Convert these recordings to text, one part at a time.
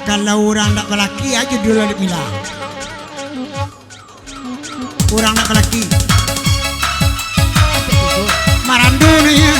Kalau orang tak berlaki aja dulu ada bilang. Orang tak berlaki. Marandu nih ya.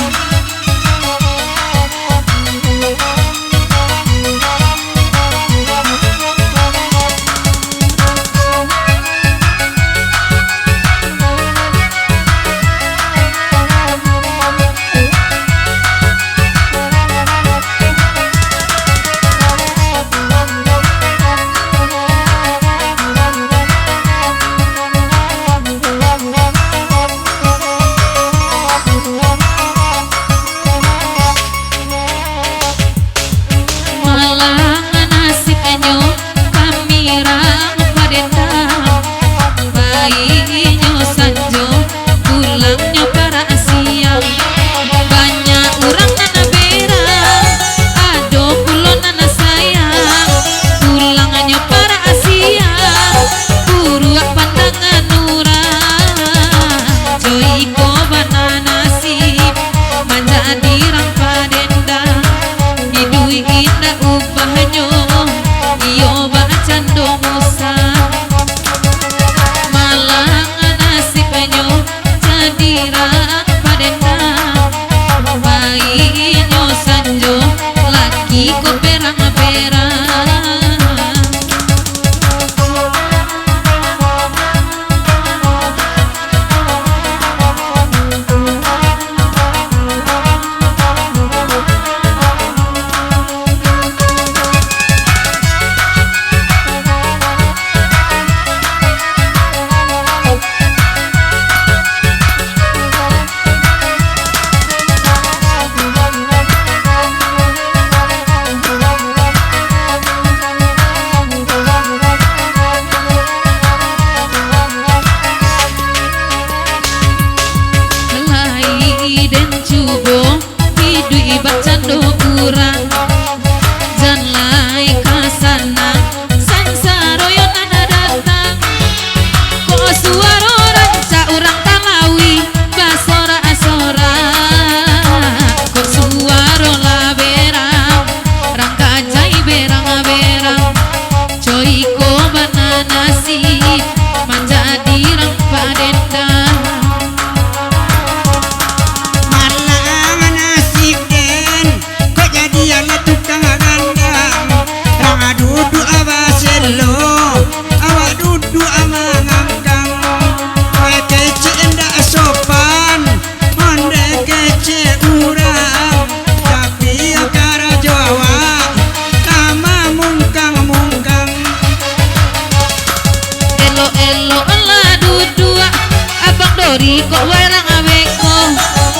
Kok warang aweko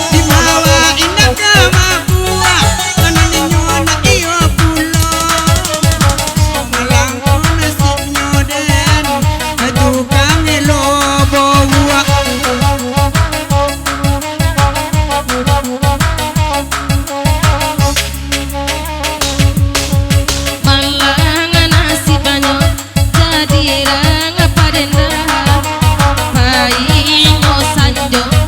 di bawah indah ke mabua meninyo anak iyo pulo malangko nasib nyoden tukang elo bawa malang nasib banyo jadi rang apa denda pai sanjo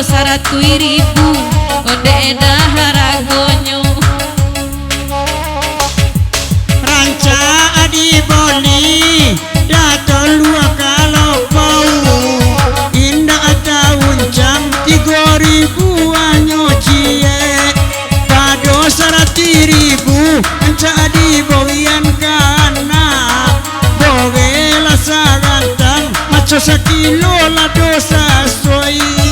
dosa 100.000 onde daharagonyo ranca adi boli datol kalau bau indah tahun jam 3.000 anyo cie pado 100.000 ranca adi bowian kana bowela sagantang maco sakilo la dosa soi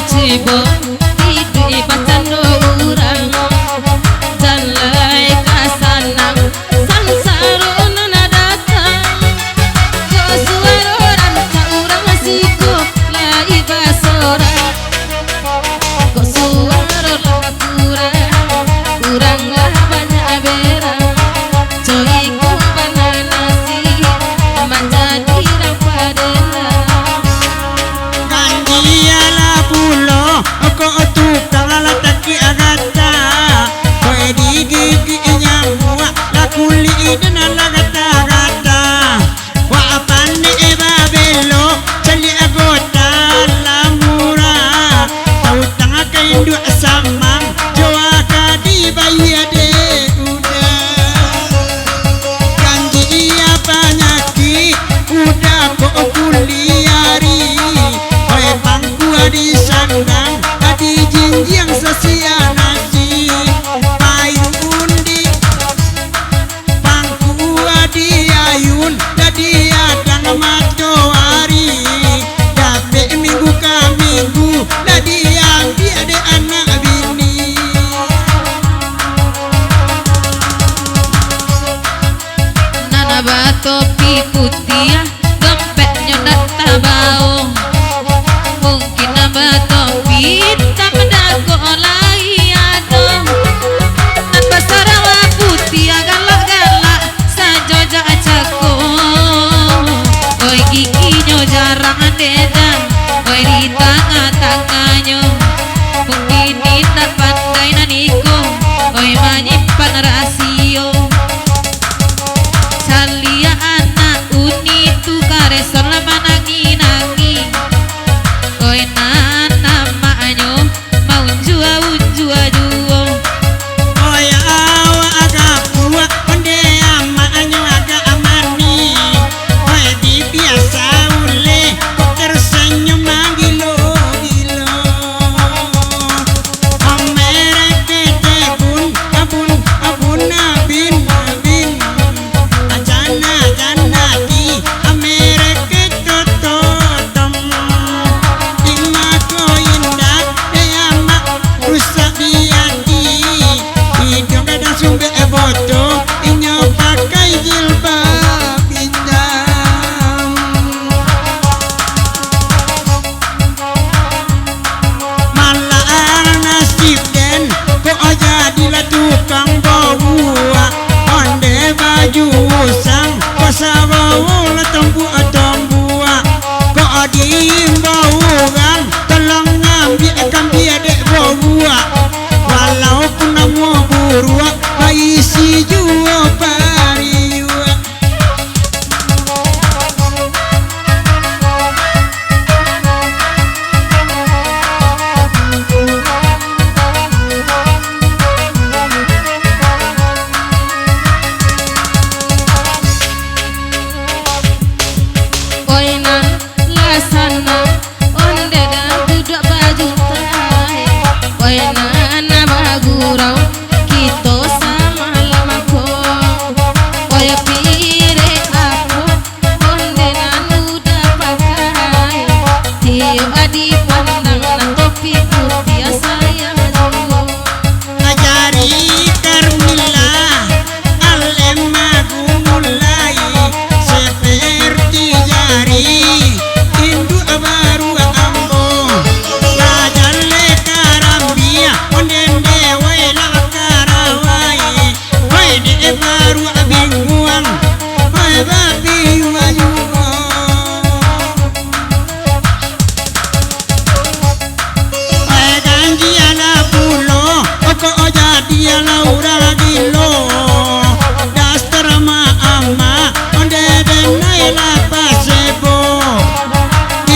cibo hidup ibacan orang jalai kasanang sansaro nana datang ko suara ranca urang siko la ibasora ko suara kurang lah banyak berang coy ko banana si menjadi rapadela ko tukang lataki agata koe di gigi nyamua la kuli dan la gata gata wa apane e babelo cali agota la mura tau tanga kaindu asamang joa ka di bayia de udah janji apa nyaki udah ko kuliari koe pangku di sandang di jinjang sesianasi payu undi pangku adi ayun tadi adang matoari dape minggu ka minggu tadi ambi ade anak bini nana batopi putih dompetnya data bau mungkin nambah topi tak mendago olai adong nan basarawa putih galak-galak sajoja acako oi giginya jarang dedang oi di tengah-tengahnya mungkin tidak pandai naniko oi menyimpan rasio salia anak unitu binguang oi babi wayuo oi ganji ala pulo oko jadi ala urang gilo dastar ma ama onde benai la pasebo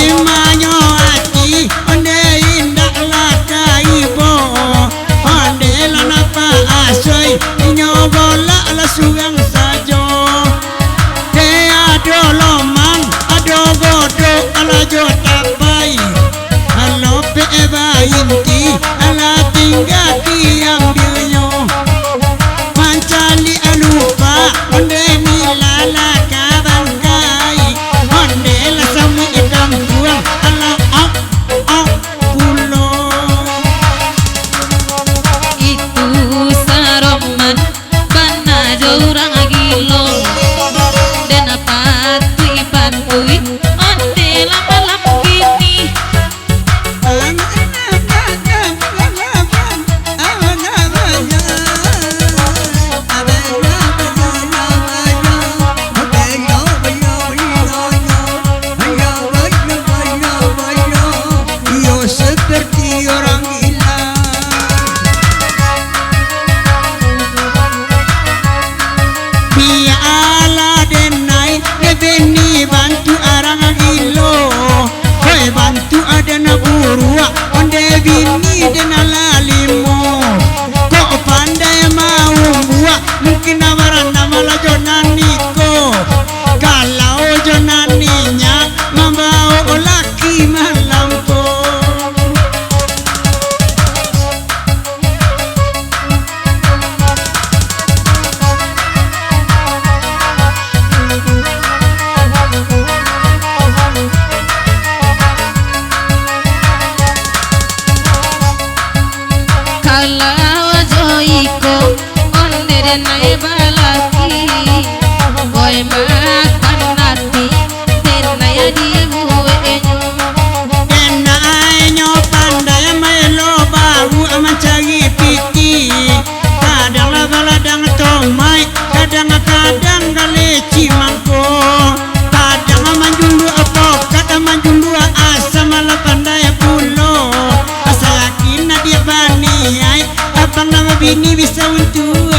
imanyo ati onde indak la kaibo onde la napa asoy inyogola la sugang sajo de ado lomang ado godo ala jotapai alo pe eba inti ala tinggal diambilnya pancali alupa onde milala kabangkai onde la samu ikam buang ala pulo Itu saroman bana jorang gilo dan apa tui pantui onde lama-lam gini seperti orang gila biala denai debeni bantu arang gilo koi bantu adana urua onde bini dena lalimo kok pandai mau buat mungkin amarana malah jonaniko kalau jonaninya membawa laki malampo kalau joiko onde denai balaki boy makan nati denai di buenyo enaknya pandai melo baru mencari piti kadang ladang tomai kadang-kadang galeci mangko kadang manjulu apa kadang manjulu asa malah pandai pulo asa yakin dia bani ai abang nama bini bisa untuk